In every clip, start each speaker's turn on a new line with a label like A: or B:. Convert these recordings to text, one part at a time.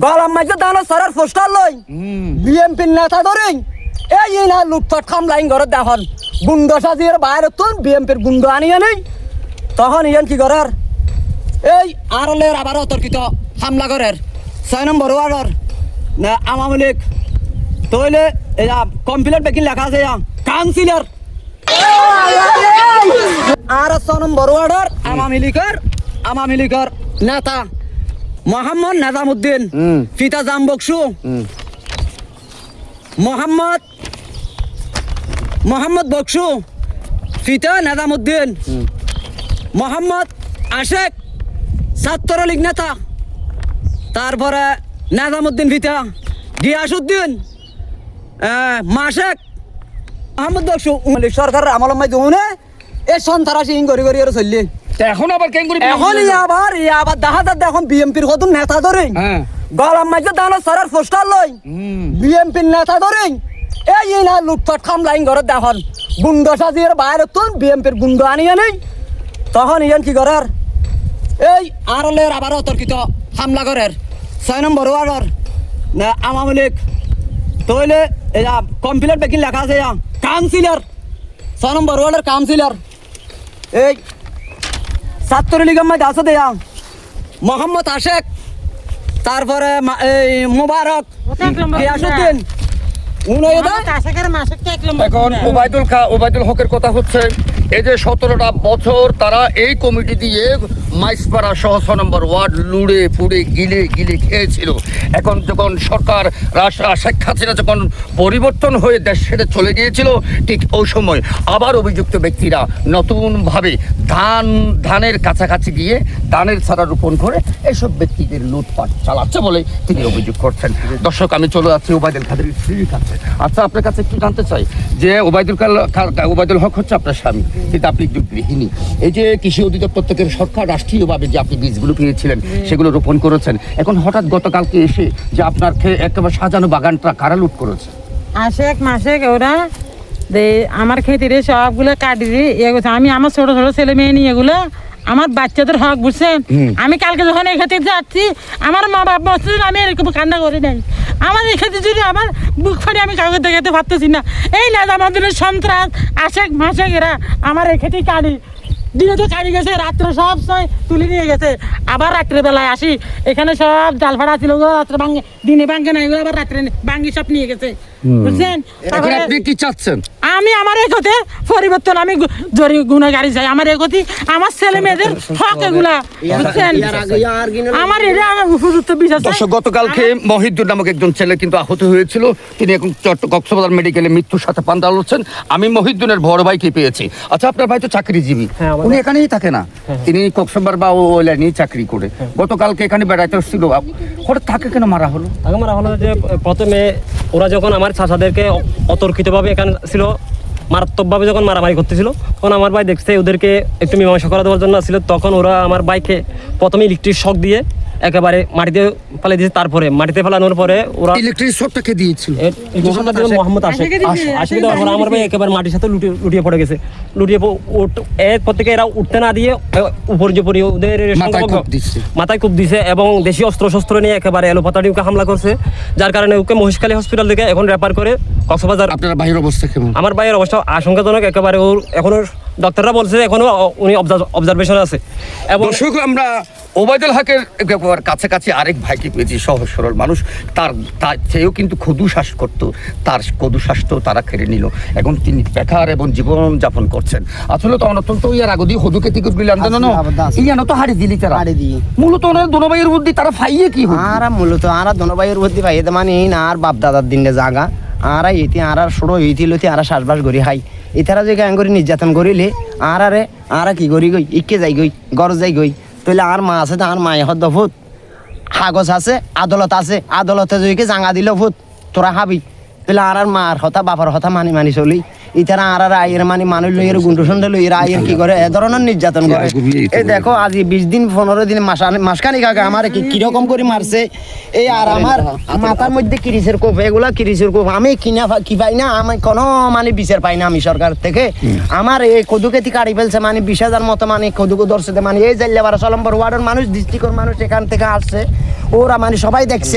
A: গলাম মাঝে দানো সরার পোস্টার লই বিএমপির নেতা ধরে এই না লুটপাট খামলাইন ঘরে দেখুন গুন্ড সাজিয়ে বাইরে তুন বিএমপির গুন্ড আনিয়ে নেই তখন ইয়ান কি করার এই আরলের আবার অতর্কিত হামলা করার 6 নম্বর ওয়ার্ডর না আওয়ামী লীগ তইলে কমপ্লিট বেকিং লেখা আছে কাউন্সিলর আর 6 নম্বর ওয়ার্ডর আওয়ামী লীগের নেতা মোহাম্মদ নাজামউদ্দিন পিতা জামবকশু মোহাম্মদ বকশু পিতা নাজামউদ্দিন মোহাম্মদ আশেক ছাত্রলীগ নেতা তারপরে নাজামউদ্দিন পিতা গিয়াসউদ্দিন মাশেক মোহাম্মদ বকশু সরকারের আমলমাই দুনে এই সন্ত্রাসী গড়ি গড়ি আর চললি
B: এখন আবার কেন করি
A: এখন আবার দেখা যাচ্ছে এখন বিএমপির কত নেতা ধরে গলাম মাঝে দানো সরার পোস্টার লই বিএমপির নেতা ধরে এই না লুটপাট খামলাইন ঘরে দেখুন গুন্ড সাজিয়ে বাইরে তুন বিএমপির গুন্ড আনিয়ে নেই তখন ইয়ান কি করার এই আরলের আবার অতর্কিত হামলা করার 6 নম্বর ওয়ার্ডর না আওয়ামী লীগ তইলে কমপ্লিট বেকিং লেখা আছে কাউন্সিলর 6 নম্বর ওয়ার্ডের কাউন্সিলর এই ছাত্রলীগের মধ্যে আছে দেয়া মোহাম্মদ আশেক তারপরে এই মুবারক গিয়াসউদ্দিন
B: এখন ওবায়দুল হকের কথা হচ্ছে এই যে 17টা বছর তারা এই কমিটি দিয়ে মাইসপাড়া সহ 6 নম্বর ওয়ার্ড লুড়ে পুড়ে গিলে খেয়েছিল। এখন যখন সরকার শেখ হাসিনা যখন পরিবর্তন হয়ে দেশ ছেড়ে চলে গিয়েছিল ঠিক ওই সময় আবার অভিযুক্ত ব্যক্তিরা নতুনভাবে ধানের কাছাকাছি গিয়ে ধানের চারা রোপণ করে এসব ব্যক্তিদের লুটপাট চালাচ্ছে বলে তিনি অভিযোগ করছেন। দর্শক, আমি চলে যাচ্ছি ওবায়দুল কাদের স্ত্রীর কাছে। আচ্ছা, আপনার কাছে একটু জানতে চাই যে ওবায়দুল হক হচ্ছে আপনার স্বামী, কিন্তু আপনি একটু গৃহিণী। এই যে কৃষি অধিদপ্তর থেকে সরকার রাষ্ট্রীয়ভাবে যে আপনি বীজগুলো পেয়েছিলেন সেগুলো রোপণ করেছেন, এখন হঠাৎ গতকালকে এসে যে আপনার একেবারে সাজানো বাগানটা কারা লুট করেছে?
C: আশেক মাসেক ওরা আমার খেতিরে সবগুলো কাটি দিয়ে আমি আমার ছোট ছোট ছেলে মেয়ে নিয়ে এগুলো আমার বাচ্চাদের হক বুঝছেন। আমি কালকে যখন এই খেতে যাচ্ছি আমার মা বাবা বলছেন আমি এরকম কান্না করি নাই। আমার এই খেতে যদি আমার বুক ফাড়ি আমি কাউকে দেখাতে পারতেছি না। এই না আমাদের সন্ত্রাস আশেক মাসেক এরা আমার এই খেতে কাটি দিনে তো কাটি গেছে, রাত্রে সব তুলে নিয়ে গেছে। আবার রাত্রেবেলায় আসি এখানে সব জাল ফাড়া ছিল, রাত্রে ভাঙে দিনে ভাঙে না, এগুলো আবার রাত্রে ভাঙি সব নিয়ে গেছে বুঝছেন।
B: আপনি কি চাচ্ছেন?
C: আমি আমার এই কথা পরিবর্তন, আমি জরি গুণা গাড়ি যাই আমার এই গতি আমার ছেলে মেয়েদের হক এগুলা বুঝছেন। আমার এটা উপযুক্ত বিচার।
B: গতকালকে মহিউদ্দিন নামক একজন ছেলে কিন্তু আহত হয়েছিল, তিনি এখন কক্সবাজার মেডিকেলে মৃত্যুর সাথে পাঞ্জা লড়ছেন। আমি মহিউদ্দিনের বড় ভাইকে পেয়েছি। আচ্ছা, আপনার ভাই তো চাকরিজীবী, উনি এখানেই থাকে না, তিনি কক্সবাজার বা ওই লাইনে চাকরি করে। গতকালকে এখানে বেড়াইতে ছিল, হঠাৎ থাকে কেন মারা হলো?
D: আগে মারা হলো যে প্রথমে ওরা যখন আমার চাচাদেরকে অতর্কিতভাবে এখানে ছিল, মারাত্মকভাবে যখন মারামারি করতেছিল, তখন আমার ভাই দেখছে ওদেরকে একটু মীমাংসা করা দেওয়ার জন্য আসছিল। তখন ওরা আমার বাইকে প্রথমে ইলেকট্রিক শক দিয়ে একেবারে মাটিতে ফেলে দিয়েছে। তারপরে মাটিতে ফেলানোর পরে ওরা
B: ইলেকট্রিক শকটাকে দিয়েছিল
D: মোহাম্মদ আশেক দেওয়ার পরে আমার ভাই একেবারে মাটির সাথে লুটিয়ে পড়ে গেছে। লুটিয়ে এরপর থেকে এরা উঠতে না দিয়ে উপর যে পরি ওদের মাথায় কূপ দিছে এবং দেশি অস্ত্র নিয়ে একেবারে এলোপাতাড়ি ওকে হামলা করছে, যার কারণে ওকে মহেশখালী হসপিটাল থেকে এখন রেফার করে কক্সবাজার।
B: আপনার ভাইয়ের অবস্থা কেমন?
D: আমার ভাইয়ের অবস্থা আশঙ্কাজনক একেবারে। ওর এখনো ডাক্তাররা বলছে এখনো উনি অবজারভেশনে আছে। এবং
B: আমরা ওবায়দুল হকের কাছাকাছি আরেক ভাইকে পেয়েছি, সহজ সরল মানুষ, তার চেয়েও কিন্তু কদু শ্বাস করতো, তার কদু শ্বাসটাও তারা কেড়ে নিল। এখন তিনি বেকার এবং জীবন যাপন করছেন। আসলে তো অনন্ত ইয়ার আগে দিয়ে হদুকে টিকুট গুলি আন্দোলন ইয়ানো তো হারি দিলি তারা মূলত ওনার দোনোভাইয়ের বুদ্ধি তারা ফাইয়ে কি
E: আর মূলত আর দোনোভাইয়ের বুদ্ধি পাইয়ে মানে আর বাপ দাদার দিনে জাগা আর এটি আর সড়ো এইটি লতি আর শ্বাসবাস করি হাই এতারা যে গান করে নির্যাতন করিলে আর কি করি গই ইকে যাই গই গরজ যাই গই তাহলে আর মা আছে আর মায়ে হদ ফুট কাগজ আছে আদালত আছে, আদালতে যদি জাঙা দিল ফুট তোরা হাবি তাহলে আর মার কথা বাপার কথা মানি চলি ইতারা আর আয়ের মানে মানুষ লইয়ের গুন্ডু সন্ডে লইয়ের আয়ের কি করে এ ধরনের নির্যাতন করে। এই দেখো আজ 20 দিন 15 দিন মাসখানিক আগে আমার কিরকম করে মারছে এই আর আমার মাথার মধ্যে কিরিসের কোপ, এগুলা কিরিসের কোপ আমি কি পাই না, আমি কোনো মানে বিচার পাই না আমি সরকার থেকে। আমার এই কদুকেতি কাটি ফেলছে মানে 20,000 মতো মানে কদুকু ধরছে, মানে এই জাইলে 12 নম্বর ওয়ার্ডের মানুষ ডিস্ট্রিক্টের মানুষ এখান থেকে আসছে, ওরা মানে সবাই দেখছে।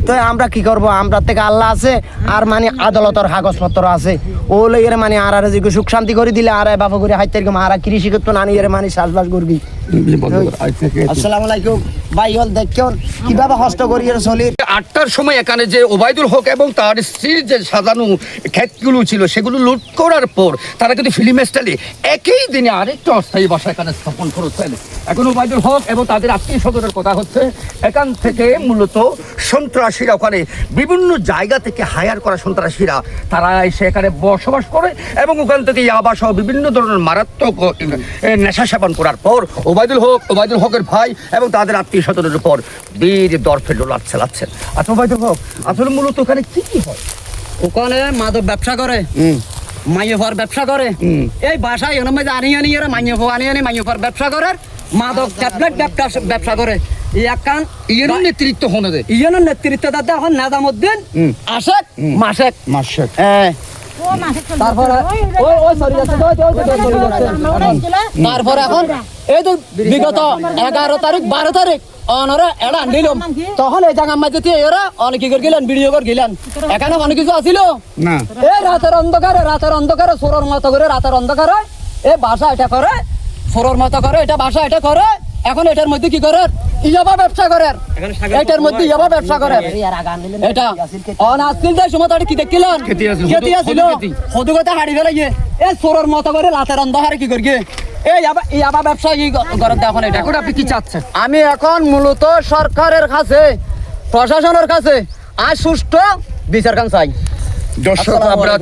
E: তো আমরা কি করব, আমরা থেকে আল্লাহ আছে আর মানে আদালতের কাগজপত্র আছে, ও লইয়ের মানে আর যে সুখ শান্তি করে দিলে আর বাবা করে হাইতে আর কৃষি করতো না নিয়ে মানে চাষবাস করবি। আসসালামু আলাইকুম ভাই, হল দেখুন কিভাবে কষ্ট করি চলি।
B: 8টার সময় এখানে যে ওবায়দুল হক এবং তার স্ত্রীর যে সাজানো ক্ষেতগুলো ছিল সেগুলো লুট করার পর তারা কিন্তু ফিল্ম স্টাইলে একই দিনে আরেকটা অস্থায়ী বাসা এখানে স্থাপন করেছেন। এখন ওবায়দুল হক এবং তাদের আত্মীয় স্বজনের কথা হচ্ছে এখান থেকে মূলত সন্ত্রাসীরা ওখানে বিভিন্ন জায়গা থেকে হায়ার করা সন্ত্রাসীরা তারা এসে এখানে বসবাস করে এবং ওখান থেকে ইয়াবা সহ বিভিন্ন ধরনের মারাত্মক নেশা সেবন করার পর ওবায়দুল হকের ভাই এবং তাদের আত্মীয় স্বজনের উপর বীর দরফে লাচ্ছেন। আচ্ছা ওবায়দুল হক, আসলে মূলত ওখানে কি হয়?
A: ওখানে মাদক ব্যবসা করে, মাইয়ফার ব্যবসা করে, এই বাসায় এর মধ্যে আনি এরা মাইয়ফার ব্যবসা করে, মাদক ট্যাবলেট ব্যবসা করে। ইয়াকান
B: ইয়ের নেতৃত্ব হনে দেয়,
A: ইয়ের নেতৃত্ব দাদা এখন নাজামুদ্দিন আশেক মাসেক তারপরে তারপরে এখন এই তো বিগত 11 তারিখ 12 তারিখ অনরে এরা আনলিলাম, তখন এই জায়গা মাঝে এরা অনেক কি করে গেলেন, ভিডিও করে গেলেন, এখানে অনেক কিছু আসিল
B: না।
A: এই রাতের অন্ধকারে সোরর মতো করে রাতের অন্ধকারে এই বাসা এটা করে, সোরর মতো করে এটা বাসা এটা করে। এখন এটার মধ্যে কি করে ইয়াবা ব্যবসা করে, এটার মধ্যে ইয়াবা ব্যবসা করে। এটা অন আসছিল তাই সময় কি দেখছিলেন, খেতে আসছিল সদুগতে হাড়ি ফেলে গিয়ে এই সোরর মতো করে রাতের অন্ধকারে কি করি এই ইয়াবা ব্যবসা করে। এখন এটা এখন আপনি কি চাচ্ছেন? আমি এখন মূলত সরকারের কাছে প্রশাসনের কাছে আর সুষ্ঠু বিচার কাম চাই।
B: দর্শক আমরা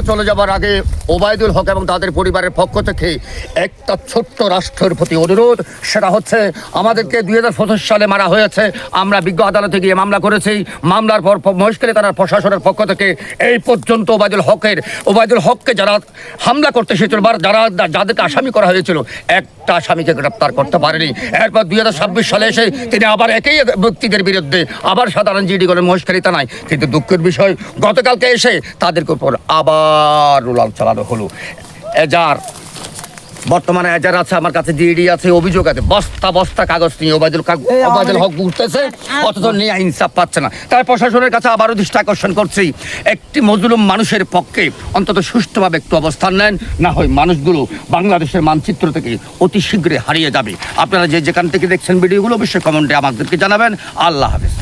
B: চলে যাবার আগে ওবায়দুল হক এবং তাদের পরিবারের পক্ষ থেকে একটা ছোট্ট রাষ্ট্রের প্রতি অনুরোধ, সেটা হচ্ছে আমাদেরকে 2025 সালে মারা হয়েছে, আমরা বিজ্ঞ আদালতে গিয়ে মামলা করেছি, মামলার পর মহেশখালী থানার প্রশাসনের পক্ষ থেকে এই পর্যন্ত ওবায়দুল হককে যারা হামলা করতে এসেছিল বা যাদেরকে আসামি করা হয়েছিল একটা আসামিকে গ্রেপ্তার করতে পারেনি। এরপর 2026 সালে এসে তিনি আবার একই ব্যক্তিদের বিরুদ্ধে আবার সাধারণ জিডি করেন মহেশখালী থানায়। কিন্তু দুঃখের বিষয় গতকালকে এসে তাদের উপর আবার রুলাল চালানো হলো। বর্তমানে এজার আছে, আমার কাছে জিডি আছে, অভিযোগ আছে, বস্তা কাগজ নিয়ে ওবায়দুল হক ঘুরতেছে, অথচ নিয়ে ইনসাফ পাচ্ছে না। তাই প্রশাসনের কাছে আবারও দৃষ্টি আকর্ষণ করছি, একটি মজলুম মানুষের পক্ষে অন্তত সুষ্ঠুভাবে একটু অবস্থান নেন, না হয় মানুষগুলো বাংলাদেশের মানচিত্র থেকে অতি শীঘ্রই হারিয়ে যাবে। আপনারা যেখান থেকে দেখছেন ভিডিওগুলো অবশ্যই কমেন্টে আমাদেরকে জানাবেন। আল্লাহ হাফেজ।